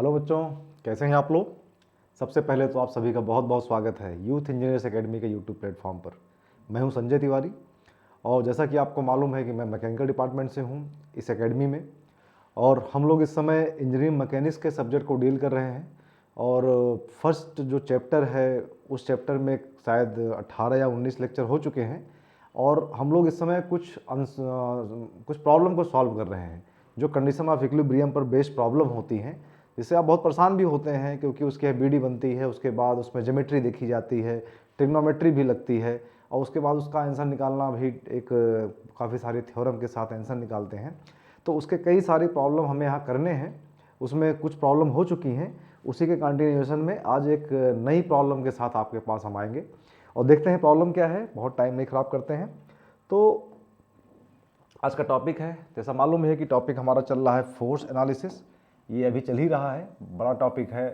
Hello बच्चों, कैसे हैं आप लोग। सबसे पहले तो आप सभी का बहुत बहुत स्वागत है यूथ इंजीनियर्स एकेडमी के यूट्यूब प्लेटफॉर्म पर। मैं हूं संजय तिवारी और जैसा कि आपको मालूम है कि मैं मैकेनिकल डिपार्टमेंट से हूं इस एकेडमी में। और हम लोग इस समय इंजीनियरिंग मैकेनिक्स के सब्जेक्ट को डील कर रहे हैं। और फर्स्ट जो चैप्टर है उस चैप्टर में शायद 18 या 19 लेक्चर हो चुके हैं। और हम लोग इस समय कुछ प्रॉब्लम को सॉल्व कर रहे हैं जो कंडीशन ऑफ इक्विलिब्रियम पर बेस्ड प्रॉब्लम होती हैं, जिससे आप बहुत परेशान भी होते हैं क्योंकि उसकी बीडी बनती है, उसके बाद उसमें ज्योमेट्री देखी जाती है, ट्रिग्नोमेट्री भी लगती है और उसके बाद उसका आंसर निकालना भी एक काफ़ी सारे थ्योरम के साथ आंसर निकालते हैं। तो उसके कई सारी प्रॉब्लम हमें यहाँ करने हैं। उसमें कुछ प्रॉब्लम हो चुकी हैं, उसी के कंटिन्यूएशन में आज एक नई प्रॉब्लम के साथ आपके पास हम आएंगे और देखते हैं प्रॉब्लम क्या है। बहुत टाइम नहीं ख़राब करते हैं। तो आज का टॉपिक है, जैसा मालूम है कि टॉपिक हमारा चल रहा है फोर्स एनालिसिस। ये अभी चल ही रहा है, बड़ा टॉपिक है,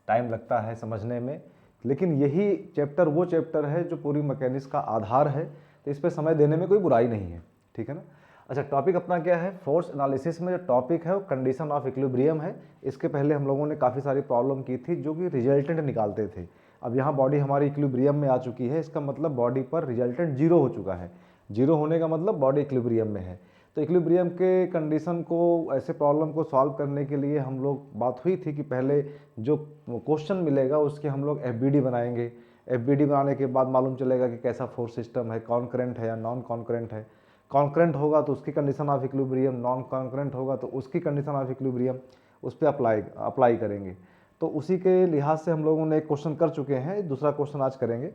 टाइम लगता है समझने में, लेकिन यही चैप्टर वो चैप्टर है जो पूरी मैकेनिक्स का आधार है, तो इस पर समय देने में कोई बुराई नहीं है, ठीक है ना। अच्छा, टॉपिक अपना क्या है। फोर्स एनालिसिस में जो टॉपिक है वो कंडीशन ऑफ इक्विलिब्रियम है। इसके पहले हम लोगों ने काफ़ी सारी प्रॉब्लम की थी जो कि रिजल्टेंट निकालते थे। अब यहाँ बॉडी हमारी इक्विलिब्रियम में आ चुकी है, इसका मतलब बॉडी पर रिजल्टेंट जीरो हो चुका है। जीरो होने का मतलब बॉडी इक्विलिब्रियम में है। तो इक्विलिब्रियम के कंडीशन को, ऐसे प्रॉब्लम को सॉल्व करने के लिए हम लोग बात हुई थी कि पहले जो क्वेश्चन मिलेगा उसके हम लोग एफबीडी बनाएंगे। एफबीडी बनाने के बाद मालूम चलेगा कि कैसा फोर्स सिस्टम है, कॉन्करेंट है या नॉन कॉन्करेंट है। कॉन्करेंट होगा तो उसकी condition of equilibrium, non concurrent होगा तो उसकी कंडीशन ऑफ इक्विलिब्रियम, उस पर अप्लाई करेंगे। तो उसी के लिहाज से हम लोगों ने एक क्वेश्चन कर चुके हैं, दूसरा क्वेश्चन आज करेंगे।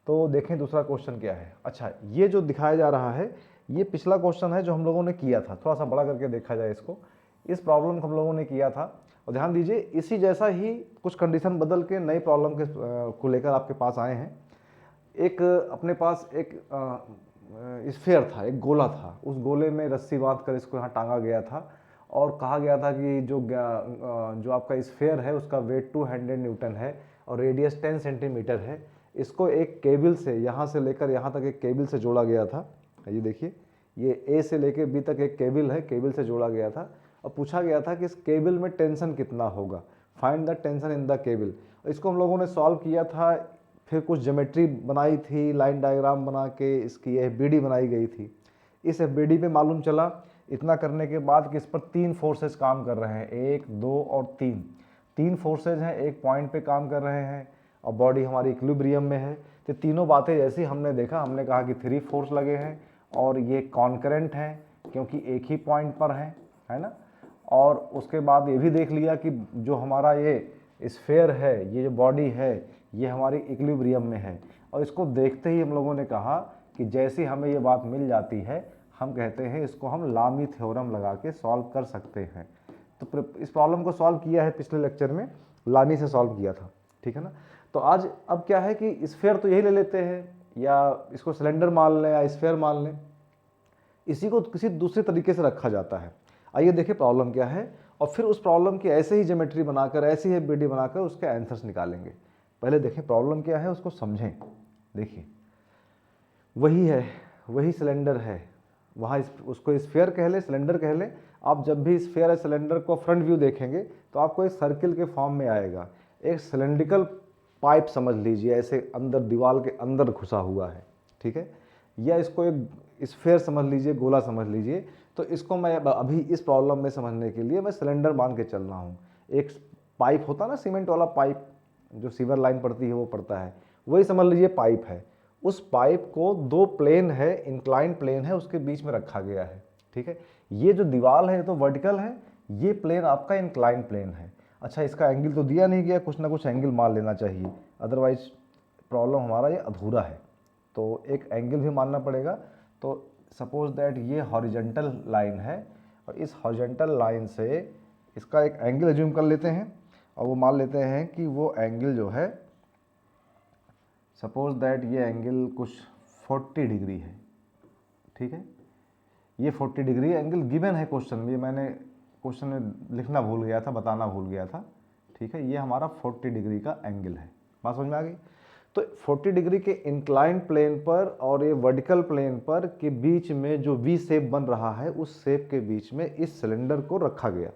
तो देखें दूसरा क्वेश्चन क्या है। अच्छा, ये जो दिखाया जा रहा है ये पिछला क्वेश्चन है जो हम लोगों ने किया था। थोड़ा सा बड़ा करके देखा जाए इसको, इस प्रॉब्लम को हम लोगों ने किया था और ध्यान दीजिए इसी जैसा ही कुछ कंडीशन बदल के नई प्रॉब्लम के को लेकर आपके पास आए हैं। एक अपने पास एक स्फीयर था, एक गोला था, उस गोले में रस्सी बांध कर इसको यहाँ टांगा गया था और कहा गया था कि जो आपका स्फीयर है उसका वेट 200 न्यूटन है और रेडियस 10 सेंटीमीटर है। इसको एक केबल से, यहाँ से लेकर यहाँ तक एक केबल से जोड़ा गया था। ये देखिए, ये ए से लेकर बी तक एक केबल है, केबल से जोड़ा गया था और पूछा गया था कि इस केबल में टेंशन कितना होगा, find the tension in the cable. इसको हम लोगों ने सॉल्व किया था, फिर कुछ ज्योमेट्री बनाई थी, लाइन डायग्राम बना के इसकी एफबीडी बनाई गई थी। इस एफबीडी में मालूम चला इतना करने के बाद कि इस पर 3 फोर्सेस काम कर रहे हैं, 1, 2 और 3। 3 फोर्सेज हैं, एक पॉइंट पे काम कर रहे हैं और बॉडी हमारी इक्विलिब्रियम में है। तो तीनों बातें जैसी हमने देखा, हमने कहा कि 3 फोर्स लगे हैं और ये कॉन्करेंट हैं क्योंकि एक ही पॉइंट पर हैं, है ना। और उसके बाद ये भी देख लिया कि जो हमारा ये स्फीयर है, ये जो बॉडी है, ये हमारी इक्विलिब्रियम में है। और इसको देखते ही हम लोगों ने कहा कि जैसी हमें ये बात मिल जाती है, हम कहते हैं इसको हम लामी थ्योरम लगा के सॉल्व कर सकते हैं। तो इस प्रॉब्लम को सॉल्व किया है पिछले लेक्चर में, लामी से सॉल्व किया था, ठीक है ना। तो आज अब क्या है कि स्फीयर तो यही ले लेते हैं या इसको सिलेंडर मान लें या स्फीयर मान लें, इसी को किसी दूसरे तरीके से रखा जाता है। आइए देखिए प्रॉब्लम क्या है और फिर उस प्रॉब्लम की ऐसे ही ज्योमेट्री बनाकर, ऐसी ही एफबीडी बनाकर उसके आंसर्स निकालेंगे। पहले देखें प्रॉब्लम क्या है, उसको समझें। देखिए वही है, वही सिलेंडर है, वहाँ उसको स्फीयर कह ले, सिलेंडर कह ले। आप जब भी स्फीयर या सिलेंडर को फ्रंट व्यू देखेंगे तो आपको एक सर्किल के फॉर्म में आएगा। एक सिलेंड्रिकल पाइप समझ लीजिए, ऐसे अंदर दीवार के अंदर घुसा हुआ है, ठीक है। या इसको एक स्फीयर समझ लीजिए, गोला समझ लीजिए। तो इसको मैं अभी इस प्रॉब्लम में समझने के लिए मैं सिलेंडर मान के चल रहा हूँ। एक पाइप होता ना, सीमेंट वाला पाइप जो सीवर लाइन पड़ती है वो पड़ता है, वही समझ लीजिए पाइप है। उस पाइप को 2 प्लेन है, इंक्लाइन प्लेन है, उसके बीच में रखा गया है, ठीक है। ये जो दीवार है ये तो वर्टिकल है, ये प्लेन आपका इंक्लाइन प्लेन है। अच्छा, इसका एंगल तो दिया नहीं गया, कुछ ना कुछ एंगल मान लेना चाहिए, अदरवाइज प्रॉब्लम हमारा ये अधूरा है। तो एक एंगल भी मानना पड़ेगा। तो सपोज दैट ये हॉरिजॉन्टल लाइन है और इस हॉरिजॉन्टल लाइन से इसका एक एंगल एज्यूम कर लेते हैं और वो मान लेते हैं कि वो एंगल जो है, सपोज दैट ये एंगल कुछ 40 डिग्री है, ठीक है। ये 40 डिग्री एंगल गिवन है क्वेश्चन में, मैंने क्वेश्चन में लिखना भूल गया था, बताना भूल गया था, ठीक है। ये हमारा 40 डिग्री का एंगल है, बात समझ में आ गई। तो 40 डिग्री के इंक्लाइन प्लेन पर और ये वर्टिकल प्लेन पर के बीच में जो वी शेप बन रहा है, उस शेप के बीच में इस सिलेंडर को रखा गया।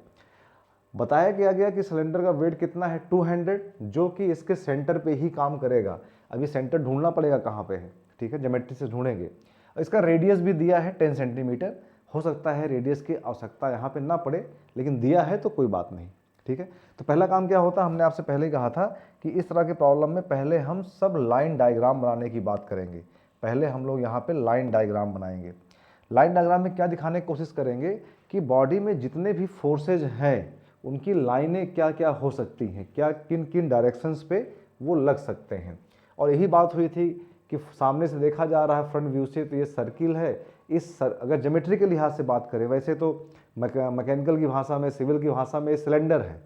बताया गया कि सिलेंडर का वेट कितना है 200, जो कि इसके सेंटर पे ही काम करेगा। अब ये सेंटर ढूंढना पड़ेगा कहाँ पे है, ठीक है, ज्योमेट्री से ढूंढेंगे। इसका रेडियस भी दिया है 10 सेंटीमीटर, हो सकता है रेडियस की आवश्यकता यहाँ पे ना पड़े, लेकिन दिया है तो कोई बात नहीं, ठीक है। तो पहला काम क्या होता है, हमने आपसे पहले ही कहा था कि इस तरह के प्रॉब्लम में पहले हम सब लाइन डायग्राम बनाने की बात करेंगे। पहले हम लोग यहाँ पे लाइन डायग्राम बनाएंगे। लाइन डायग्राम में क्या दिखाने की कोशिश करेंगे कि बॉडी में जितने भी फोर्सेज हैं उनकी लाइनें क्या क्या हो सकती हैं, क्या किन किन डायरेक्शंस पे वो लग सकते हैं। और यही बात हुई थी कि सामने से देखा जा रहा है फ्रंट व्यू से तो ये सर्किल है। अगर ज्योमेट्री के लिहाज से बात करें, वैसे तो मैकेनिकल की भाषा में, सिविल की भाषा में सिलेंडर है,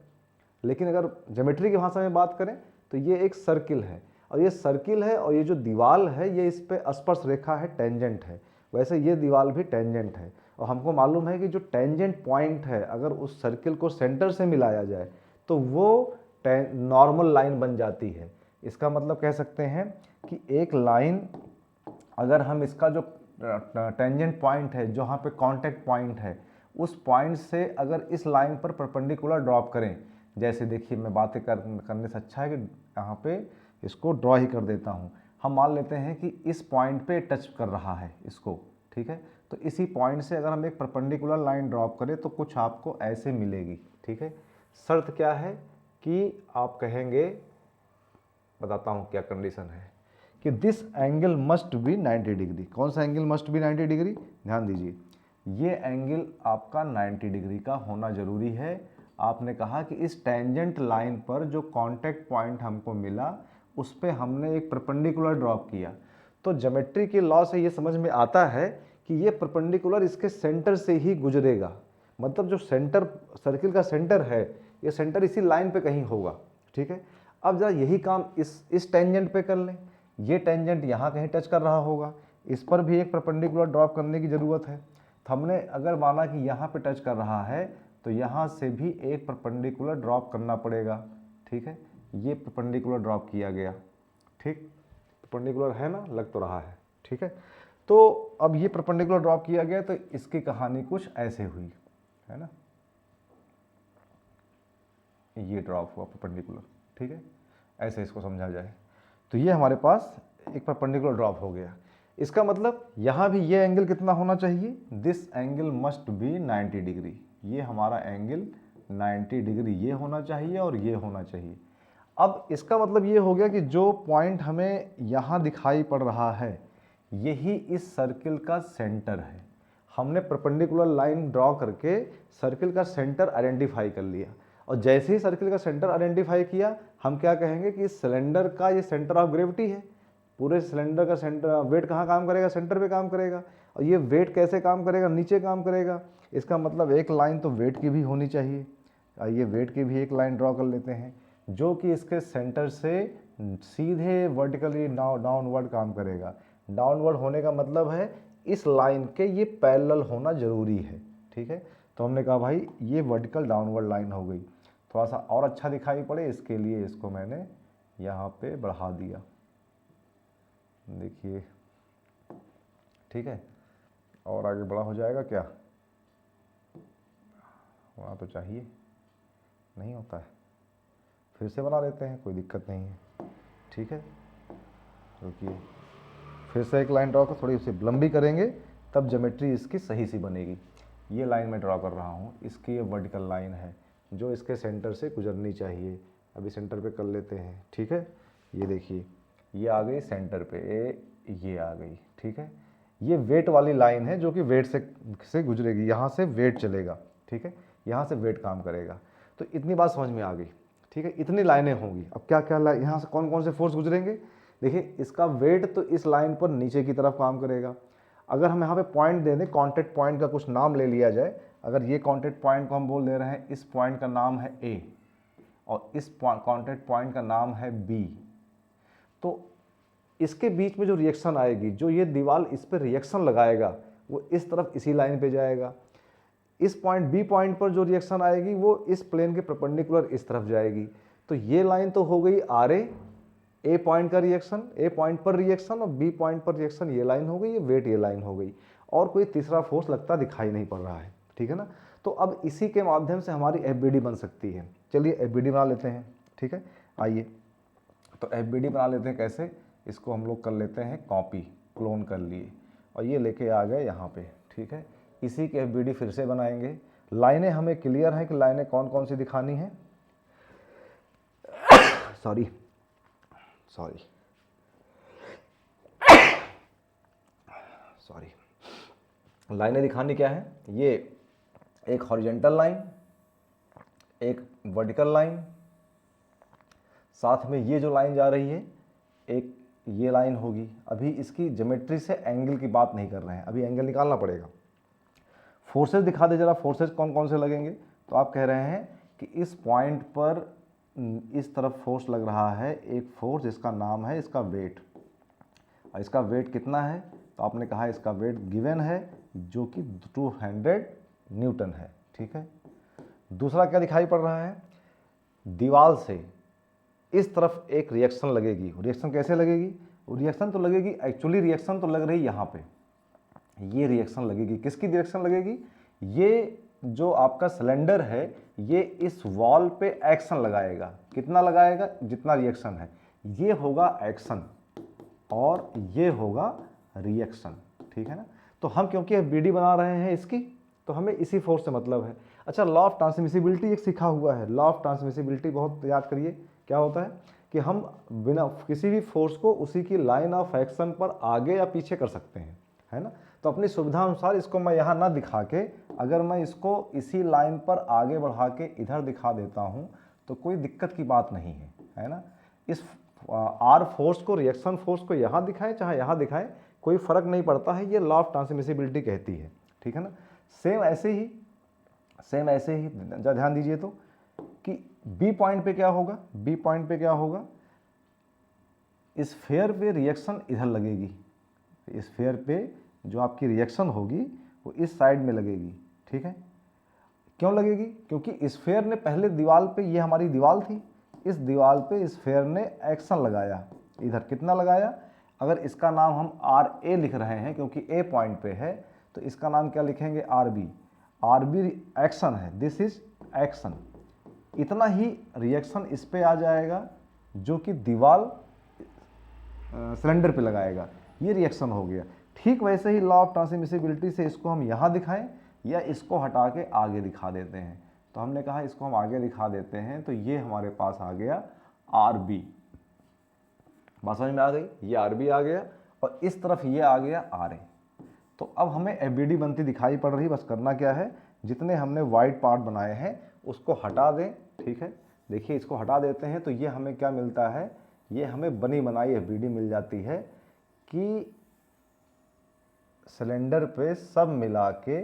लेकिन अगर ज्योमेट्री की भाषा में बात करें तो ये एक सर्किल है। और ये सर्किल है और ये जो दीवाल है ये इस पर स्पर्श रेखा है, टेंजेंट है। वैसे ये दीवाल भी टेंजेंट है और हमको मालूम है कि जो टेंजेंट पॉइंट है अगर उस सर्किल को सेंटर से मिलाया जाए तो वो नॉर्मल लाइन बन जाती है। इसका मतलब कह सकते हैं कि एक लाइन, अगर हम इसका जो टेंजेंट पॉइंट है, जहाँ पे कांटेक्ट पॉइंट है, उस पॉइंट से अगर इस लाइन पर परपेंडिकुलर ड्रॉप करें, जैसे देखिए मैं बातें करने से अच्छा है कि यहाँ पे इसको ड्रॉ ही कर देता हूँ। हम मान लेते हैं कि इस पॉइंट पे टच कर रहा है इसको, ठीक है। तो इसी पॉइंट से अगर हम एक परपेंडिकुलर लाइन ड्रॉप करें तो कुछ आपको ऐसे मिलेगी, ठीक है। शर्त क्या है कि आप कहेंगे, बताता हूँ क्या कंडीशन है, कि this angle must be 90 degree. कौन सा एंगल मस्ट बी 90 डिग्री? ध्यान दीजिए, ये एंगल आपका 90 डिग्री का होना जरूरी है। आपने कहा कि इस टेंजेंट लाइन पर जो कांटेक्ट पॉइंट हमको मिला उस पर हमने एक परपेंडिकुलर ड्रॉप किया। तो ज्योमेट्री के लॉ से ये समझ में आता है कि ये परपेंडिकुलर इसके सेंटर से ही गुजरेगा। मतलब जो सेंटर, सर्किल का सेंटर है, ये सेंटर इसी लाइन पे कहीं होगा, ठीक है। अब जरा यही काम इस टेंजेंट पे कर लें। ये टेंजेंट यहाँ कहीं टच कर रहा होगा, इस पर भी एक परपेंडिकुलर ड्रॉप करने की ज़रूरत है। तो हमने अगर माना कि यहाँ पे टच कर रहा है तो यहाँ से भी एक परपेंडिकुलर ड्रॉप करना पड़ेगा, ठीक है। ये परपेंडिकुलर ड्रॉप किया गया, ठीक, परपेंडिकुलर है ना, लग तो रहा है, ठीक है। तो अब ये परपेंडिकुलर ड्रॉप किया गया तो इसकी कहानी कुछ ऐसे हुई, है ना, ये ड्रॉप हुआ परपेंडिकुलर, ठीक है, ऐसे इसको समझा जाए। तो ये हमारे पास एक परपेंडिकुलर ड्रॉप हो गया। इसका मतलब यहाँ भी ये एंगल कितना होना चाहिए? This angle must be 90 degree. ये हमारा एंगल 90 डिग्री ये होना चाहिए और ये होना चाहिए। अब इसका मतलब ये हो गया कि जो पॉइंट हमें यहाँ दिखाई पड़ रहा है यही इस सर्किल का सेंटर है। हमने परपेंडिकुलर लाइन ड्रॉ करके सर्किल का सेंटर आइडेंटिफाई कर लिया और जैसे ही सर्किल का सेंटर आइडेंटिफाई किया हम क्या कहेंगे कि इस सिलेंडर का ये सेंटर ऑफ ग्रेविटी है। पूरे सिलेंडर का सेंटर वेट कहाँ काम करेगा? सेंटर पे काम करेगा। और ये वेट कैसे काम करेगा? नीचे काम करेगा। इसका मतलब एक लाइन तो वेट की भी होनी चाहिए। आइए वेट की भी एक लाइन ड्रॉ कर लेते हैं जो कि इसके सेंटर से सीधे वर्टिकली डाउनवर्ड काम करेगा। डाउनवर्ड होने का मतलब है इस लाइन के ये पैरेलल होना जरूरी है, ठीक है। तो हमने कहा भाई ये वर्टिकल डाउनवर्ड लाइन हो गई। थोड़ा सा और अच्छा दिखाई पड़े इसके लिए इसको मैंने यहाँ पे बढ़ा दिया, देखिए, ठीक है। और आगे बड़ा हो जाएगा क्या? होना तो चाहिए, नहीं होता है, फिर से बना लेते हैं, कोई दिक्कत नहीं है, ठीक है। रुकिए, फिर से एक लाइन ड्रॉ कर, थोड़ी उसे लंबी करेंगे तब ज्योमेट्री इसकी सही सी बनेगी। ये लाइन मैं ड्रॉ कर रहा हूँ, इसकी ये वर्टिकल लाइन है जो इसके सेंटर से गुजरनी चाहिए। अभी सेंटर पे कर लेते हैं, ठीक है। ये देखिए ये आ गई सेंटर पे, ये आ गई, ठीक है। ये वेट वाली लाइन है जो कि वेट से गुजरेगी, यहाँ से वेट चलेगा, ठीक है, यहाँ से वेट काम करेगा। तो इतनी बात समझ में आ गई, ठीक है। इतनी लाइनें होंगी। अब क्या क्या यहाँ से कौन कौन से फोर्स गुजरेंगे? देखिए इसका वेट तो इस लाइन पर नीचे की तरफ काम करेगा। अगर हम यहाँ पे पॉइंट दे दें, कॉन्टैक्ट पॉइंट का कुछ नाम ले लिया जाए, अगर ये कॉन्टैक्ट पॉइंट को हम बोल दे रहे हैं, इस पॉइंट का नाम है ए और इस कॉन्टैक्ट पॉइंट का नाम है बी, तो इसके बीच में जो रिएक्शन आएगी, जो ये दीवार इस पर रिएक्शन लगाएगा वो इस तरफ इसी लाइन पे जाएगा। इस पॉइंट बी पॉइंट पर जो रिएक्शन आएगी वो इस प्लेन के परपेंडिकुलर इस तरफ जाएगी। तो ये लाइन तो हो गई आर ए पॉइंट का रिएक्शन, ए पॉइंट पर रिएक्शन और बी पॉइंट पर रिएक्शन, ये लाइन हो गई, ये वेट ये लाइन हो गई। और कोई तीसरा फोर्स लगता दिखाई नहीं पड़ रहा है, ठीक है ना। तो अब इसी के माध्यम से हमारी FBD बन सकती है। चलिए FBD बना लेते हैं, ठीक है। आइए तो FBD बना लेते हैं। कैसे, इसको हम लोग कर लेते हैं कॉपी, क्लोन कर लिए और ये लेके आ गए यहाँ पे, ठीक है। इसी के FBD फिर से बनाएंगे। लाइनें हमें क्लियर हैं कि लाइनें कौन कौन सी दिखानी है। सॉरी लाइनें दिखानी क्या है, ये एक हॉरिजॉन्टल लाइन, एक वर्टिकल लाइन, साथ में ये जो लाइन जा रही है एक ये लाइन होगी। अभी इसकी ज्योमेट्री से एंगल की बात नहीं कर रहे हैं, अभी एंगल निकालना पड़ेगा। फोर्सेस दिखा दे जरा, फोर्सेस कौन कौन से लगेंगे। तो आप कह रहे हैं कि इस पॉइंट पर इस तरफ फोर्स लग रहा है, एक फोर्स, इसका नाम है इसका वेट। और इसका वेट कितना है, तो आपने कहा इसका वेट गिवन है जो कि 200 न्यूटन है, ठीक है। दूसरा क्या दिखाई पड़ रहा है, दीवार से इस तरफ एक रिएक्शन लगेगी। रिएक्शन कैसे लगेगी, रिएक्शन तो लगेगी, एक्चुअली रिएक्शन तो लग रही यहाँ पे, ये रिएक्शन लगेगी। किसकी रिएक्शन लगेगी, ये जो आपका सिलेंडर है ये इस वॉल पे एक्शन लगाएगा। कितना लगाएगा, जितना रिएक्शन है, ये होगा एक्शन और ये होगा रिएक्शन, ठीक है ना। तो हम क्योंकि FBD बना रहे हैं इसकी, तो हमें इसी फोर्स से मतलब है। अच्छा, लॉ ऑफ ट्रांसमिसिबिलिटी एक सीखा हुआ है। लॉ ऑफ ट्रांसमिसिबिलिटी बहुत याद करिए, क्या होता है कि हम बिना किसी भी फोर्स को उसी की लाइन ऑफ एक्शन पर आगे या पीछे कर सकते हैं, है ना। तो अपनी सुविधा अनुसार इसको मैं यहाँ ना दिखा के, अगर मैं इसको इसी लाइन पर आगे बढ़ा के इधर दिखा देता हूँ तो कोई दिक्कत की बात नहीं है, है ना। इस R फोर्स को, रिएक्शन फोर्स को यहाँ दिखाए चाहे यहाँ दिखाए, कोई फर्क नहीं पड़ता है। ये लॉ ऑफ ट्रांसमिसिबिलिटी कहती है, ठीक है ना। सेम ऐसे ही ध्यान दीजिए तो कि B पॉइंट पे क्या होगा, B पॉइंट पे क्या होगा, स्फीयर पे रिएक्शन इधर लगेगी। स्फीयर पे जो आपकी रिएक्शन होगी वो इस साइड में लगेगी, ठीक है। क्यों लगेगी, क्योंकि स्फीयर ने पहले दीवार पे, ये हमारी दीवार थी, इस दीवार पे स्फीयर ने एक्शन लगाया। इधर कितना लगाया, अगर इसका नाम हम RA लिख रहे हैं क्योंकि A पॉइंट पे है, तो इसका नाम क्या लिखेंगे, RB एक्शन है, दिस इज एक्शन। इतना ही रिएक्शन इस पे आ जाएगा जो कि दीवार सिलेंडर पे लगाएगा, ये रिएक्शन हो गया। ठीक वैसे ही लॉ ऑफ ट्रांसमिसिबिलिटी से इसको हम यहाँ दिखाएं या इसको हटा के आगे दिखा देते हैं। तो हमने कहा इसको हम आगे दिखा देते हैं, तो ये हमारे पास आ गया RB। बात समझ में आ गई, ये RB आ गया और इस तरफ ये आ गया RA। तो अब हमें FBD बनती दिखाई पड़ रही। बस करना क्या है, जितने हमने वाइट पार्ट बनाए हैं उसको हटा दें, ठीक है। देखिए इसको हटा देते हैं तो ये हमें क्या मिलता है, ये हमें बनी बनाई FBD मिल जाती है कि सिलेंडर पे सब मिला के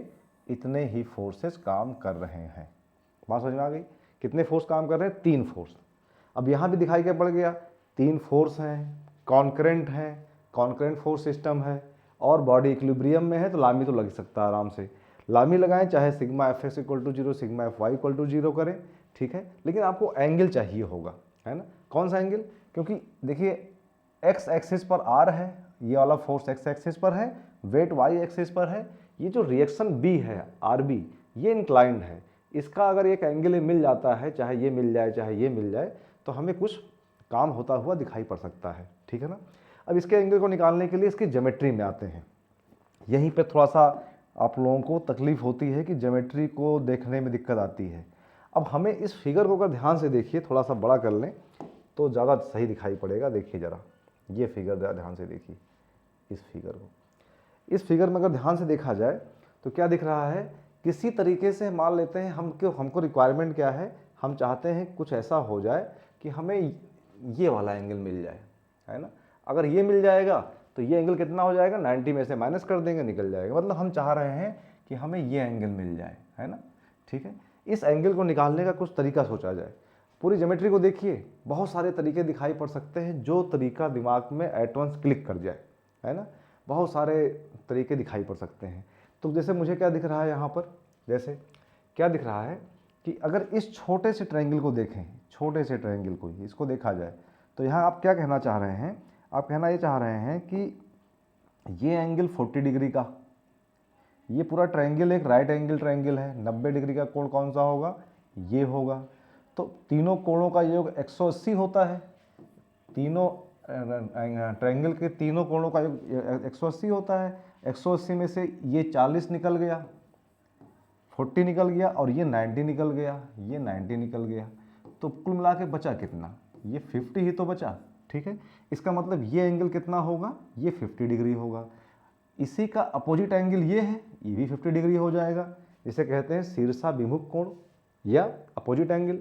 इतने ही फोर्सेस काम कर रहे हैं। बात समझ में आ गई, कितने फोर्स काम कर रहे हैं, 3 फोर्स। अब यहाँ भी दिखाई क्या पड़ गया, 3 फोर्स हैं, कॉन्करेंट फोर्स सिस्टम है और बॉडी इक्विलिब्रियम में है, तो लामी तो लग सकता है आराम से। लामी लगाएं, चाहे सिग्मा Fx = 0, सिग्मा Fy = 0 करें, ठीक है। लेकिन आपको एंगल चाहिए होगा, है ना। कौन सा एंगल, क्योंकि देखिए x एक्सिस पर R है, ये वाला फोर्स x एक्सिस पर है, वेट y एक्सिस पर है। ये जो रिएक्शन B है RB, ये इंक्लाइंड है। इसका अगर एक एंगल मिल जाता है, चाहे ये मिल जाए चाहे ये मिल जाए, तो हमें कुछ काम होता हुआ दिखाई पड़ सकता है, ठीक है ना। अब इसके एंगल को निकालने के लिए इसकी ज्योमेट्री में आते हैं। यहीं पे थोड़ा सा आप लोगों को तकलीफ होती है कि ज्योमेट्री को देखने में दिक्कत आती है। अब हमें इस फिगर को अगर ध्यान से देखिए, थोड़ा सा बड़ा कर लें तो ज़्यादा सही दिखाई पड़ेगा। देखिए ज़रा, ये फिगर ध्यान से देखिए, इस फिगर को, इस फिगर में अगर ध्यान से देखा जाए तो क्या दिख रहा है, किसी तरीके से मान लेते हैं हमको रिक्वायरमेंट क्या है, हम चाहते हैं कुछ ऐसा हो जाए कि हमें ये वाला एंगल मिल जाए, है ना। अगर ये मिल जाएगा तो ये एंगल कितना हो जाएगा, 90 में से माइनस कर देंगे, निकल जाएगा। मतलब हम चाह रहे हैं कि हमें ये एंगल मिल जाए, है ना, ठीक है। इस एंगल को निकालने का कुछ तरीका सोचा जाए। पूरी ज्योमेट्री को देखिए, बहुत सारे तरीके दिखाई पड़ सकते हैं, जो तरीका दिमाग में एट वंस क्लिक कर जाए, है ना। बहुत सारे तरीके दिखाई पड़ सकते हैं। तो जैसे मुझे क्या दिख रहा है यहाँ पर, जैसे क्या दिख रहा है कि अगर इस छोटे से ट्रायंगल को देखें, छोटे से ट्रायंगल को, इसको देखा जाए, तो यहाँ आप क्या कहना चाह रहे हैं, आप कहना ये चाह रहे हैं कि ये एंगल 40 डिग्री का, ये पूरा ट्रायंगल एक राइट एंगल ट्रायंगल है, 90 डिग्री का कोण कौन सा होगा, ये होगा। तो तीनों कोणों का योग 180 होता है, तीनों ट्रायंगल के तीनों कोणों का योग 180 होता है। 180 में से ये 40 निकल गया, 40 निकल गया, और ये 90 निकल गया, ये 90 निकल गया। तो कुल मिला के बचा कितना, ये 50 ही तो बचा। ठीक है, इसका मतलब ये एंगल कितना होगा, ये 50 डिग्री होगा। इसी का अपोजिट एंगल ये है, ये भी 50 डिग्री हो जाएगा। इसे कहते हैं शीर्षाभिमुख कोण या अपोजिट एंगल।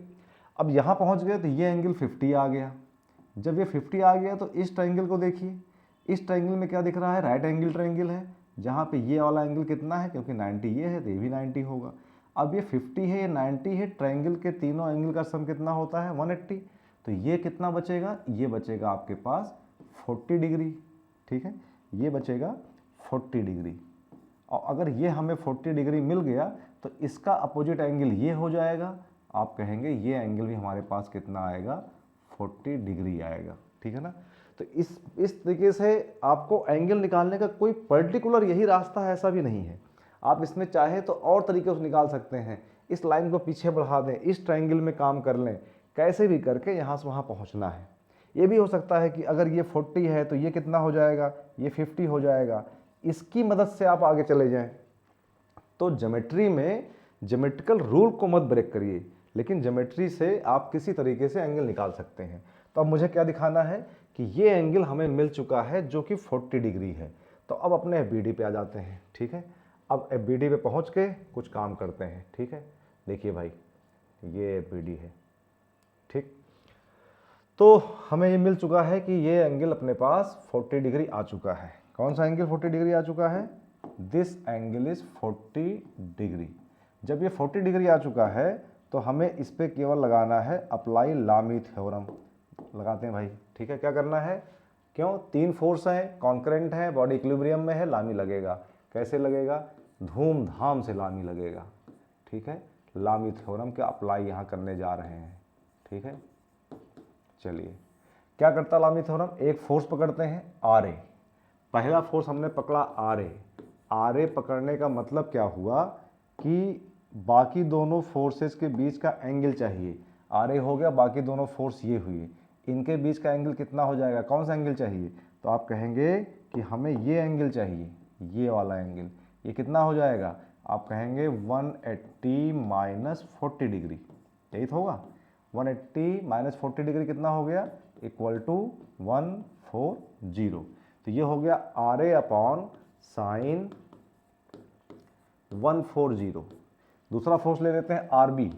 अब यहाँ पहुँच गए तो ये एंगल 50 आ गया। जब ये 50 आ गया तो इस ट्रायंगल को देखिए, इस ट्रायंगल में क्या दिख रहा है, राइट एंगल ट्रायंगल है, जहाँ पे ये वाला एंगल कितना है, क्योंकि 90 ये है तो ये भी 90 होगा। अब ये 50 है, ये 90 है, ट्रायंगल के तीनों एंगल का सम कितना होता है, 180। तो ये कितना बचेगा, ये बचेगा आपके पास 40 डिग्री। ठीक है, ये बचेगा 40 डिग्री। और अगर ये हमें 40 डिग्री मिल गया तो इसका अपोजिट एंगल ये हो जाएगा। आप कहेंगे ये एंगल भी हमारे पास कितना आएगा, 40 डिग्री आएगा। ठीक है ना। तो इस तरीके से आपको एंगल निकालने का कोई पर्टिकुलर यही रास्ता है ऐसा भी नहीं है। आप इसमें चाहे तो और तरीके से निकाल सकते हैं, इस लाइन को पीछे बढ़ा दें, इस ट्रायंगल में काम कर लें, कैसे भी करके यहाँ से वहाँ पहुँचना है। ये भी हो सकता है कि अगर ये 40 है तो ये कितना हो जाएगा, ये 50 हो जाएगा, इसकी मदद से आप आगे चले जाएं। तो ज्योमेट्री में ज्योमेट्रिकल रूल को मत ब्रेक करिए, लेकिन ज्योमेट्री से आप किसी तरीके से एंगल निकाल सकते हैं। तो अब मुझे क्या दिखाना है कि ये एंगल हमें मिल चुका है जो कि 40 डिग्री है। तो अब अपने एफबीडी पे आ जाते हैं। ठीक है, अब एफबीडी पे पहुंच के कुछ काम करते हैं। ठीक है, देखिए भाई, ये एफबीडी है। ठीक, तो हमें ये मिल चुका है कि ये एंगल अपने पास 40 डिग्री आ चुका है। कौन सा एंगल 40 डिग्री आ चुका है, दिस एंगल इज 40 डिग्री। जब ये 40 डिग्री आ चुका है तो हमें इस पर केवल लगाना है अप्लाई लामी थ्योरम। लगाते हैं भाई। ठीक है, क्या करना है, क्यों, तीन फोर्स हैं, कॉन्करेंट है, बॉडी इक्विलिब्रियम में है, लामी लगेगा। कैसे लगेगा, धूमधाम से लामी लगेगा। ठीक है, लामी थ्योरम के अप्लाई यहाँ करने जा रहे हैं। ठीक है, चलिए क्या करता लामी थ्योरम, एक फोर्स पकड़ते हैं आर ए। पहला फोर्स हमने पकड़ा आर ए। आर ए पकड़ने का मतलब क्या हुआ कि बाकी दोनों फोर्सेस के बीच का एंगल चाहिए। आर ए हो गया, बाकी दोनों फोर्स ये हुई, इनके बीच का एंगल कितना हो जाएगा, कौन सा एंगल चाहिए, तो आप कहेंगे कि हमें ये एंगल चाहिए, ये वाला एंगल। ये कितना हो जाएगा, आप कहेंगे 180 माइनस 40 डिग्री। यही तो होगा, 180 माइनस 40 डिग्री कितना हो गया, इक्वल टू 140। तो ये हो गया आर ए अपॉन साइन 140। दूसरा फोर्स ले लेते हैं आर बी।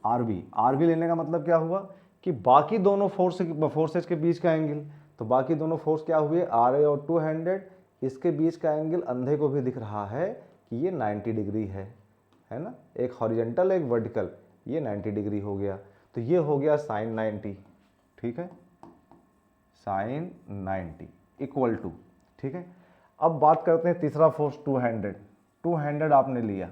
आर बी लेने का मतलब क्या हुआ कि बाकी दोनों फोर्सेज के बीच का एंगल। तो बाकी दोनों फोर्स क्या हुए, आर ए और 200, इसके बीच का एंगल अंधे को भी दिख रहा है कि ये 90 डिग्री है ना, एक हॉरिजेंटल एक वर्टिकल, ये 90 डिग्री हो गया। तो ये हो गया साइन 90। ठीक है, साइन 90 इक्वल टू। ठीक है, अब बात करते हैं तीसरा फोर्स 200 आपने लिया।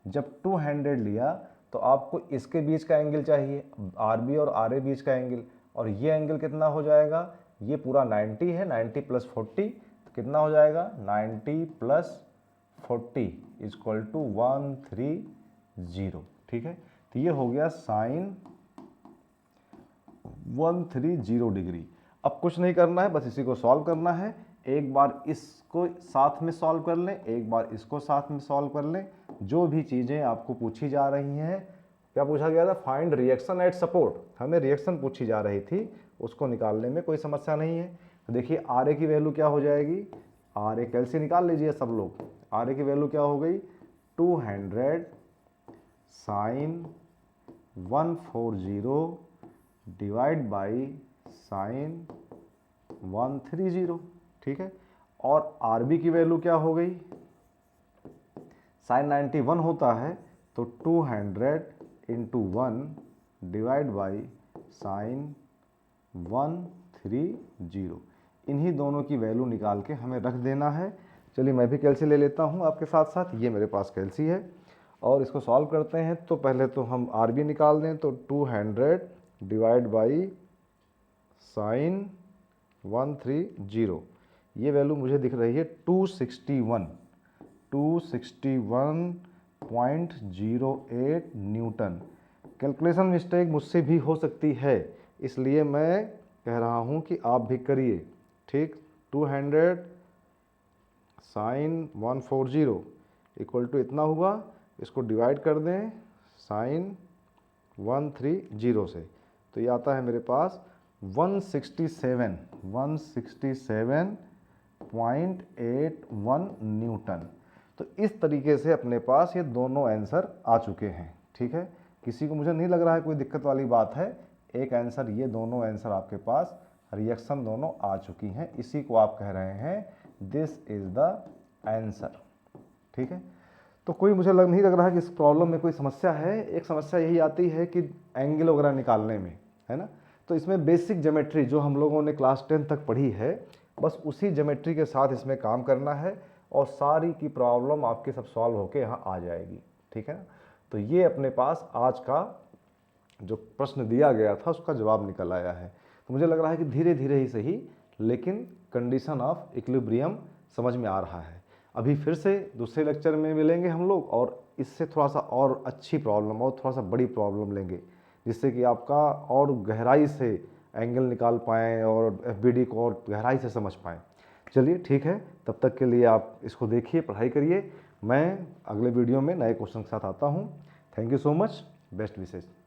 जब 200 लिया तो आपको इसके बीच का एंगल चाहिए, आर बी और आर ए बीच का एंगल, और ये एंगल कितना हो जाएगा, ये पूरा 90 है, 90 प्लस 40 तो कितना हो जाएगा, 90 प्लस 40 इक्वल टू 130। ठीक है, तो ये हो गया साइन 130 डिग्री। अब कुछ नहीं करना है, बस इसी को सॉल्व करना है। एक बार इसको साथ में सॉल्व कर लें, एक बार इसको साथ में सॉल्व कर लें। जो भी चीज़ें आपको पूछी जा रही हैं, क्या पूछा गया था, फाइंड रिएक्शन एट सपोर्ट, हमें रिएक्शन पूछी जा रही थी, उसको निकालने में कोई समस्या नहीं है। तो देखिए आर ए की वैल्यू क्या हो जाएगी, आर ए कैलसी निकाल लीजिए सब लोग। आर ए की वैल्यू क्या हो गई, 200 साइन 140 डिवाइड बाई साइन 130। ठीक है, और आर बी की वैल्यू क्या हो गई, साइन 91 होता है तो 200 इंटू 1 डिवाइड बाई साइन 130। इन्हीं दोनों की वैल्यू निकाल के हमें रख देना है। चलिए मैं भी कैलसी ले लेता हूँ आपके साथ साथ, ये मेरे पास कैलसी है और इसको सॉल्व करते हैं। तो पहले तो हम आर बी निकाल दें, तो 200 डिवाइड बाई साइन 130, ये वैल्यू मुझे दिख रही है 261। 261.08 न्यूटन। कैलकुलेशन मिस्टेक मुझसे भी हो सकती है, इसलिए मैं कह रहा हूँ कि आप भी करिए। ठीक, 200 sin 140 इक्वल टू इतना हुआ, इसको डिवाइड कर दें sin 130 से, तो ये आता है मेरे पास 167.81 न्यूटन। तो इस तरीके से अपने पास ये दोनों आंसर आ चुके हैं। ठीक है, किसी को मुझे नहीं लग रहा है कोई दिक्कत वाली बात है। एक आंसर, ये दोनों आंसर आपके पास रिएक्शन दोनों आ चुकी हैं, इसी को आप कह रहे हैं दिस इज द आंसर। ठीक है, तो कोई मुझे नहीं लग रहा है कि इस प्रॉब्लम में कोई समस्या है। एक समस्या यही आती है कि एंगल वगैरह निकालने में, है ना। तो इसमें बेसिक ज्योमेट्री जो हम लोगों ने क्लास 10 तक पढ़ी है, बस उसी ज्योमेट्री के साथ इसमें काम करना है और सारी की प्रॉब्लम आपके सब सॉल्व होके यहाँ आ जाएगी। ठीक है ना, तो ये अपने पास आज का जो प्रश्न दिया गया था उसका जवाब निकल आया है। तो मुझे लग रहा है कि धीरे धीरे ही सही, लेकिन कंडीशन ऑफ इक्विलिब्रियम समझ में आ रहा है। अभी फिर से दूसरे लेक्चर में मिलेंगे हम लोग, और इससे थोड़ा सा और अच्छी प्रॉब्लम और थोड़ा सा बड़ी प्रॉब्लम लेंगे, जिससे कि आपका और गहराई से एंगल निकाल पाएँ और एफबीडी को और गहराई से समझ पाएँ। चलिए ठीक है, तब तक के लिए आप इसको देखिए, पढ़ाई करिए। मैं अगले वीडियो में नए क्वेश्चन के साथ आता हूँ। Thank you so much, best wishes.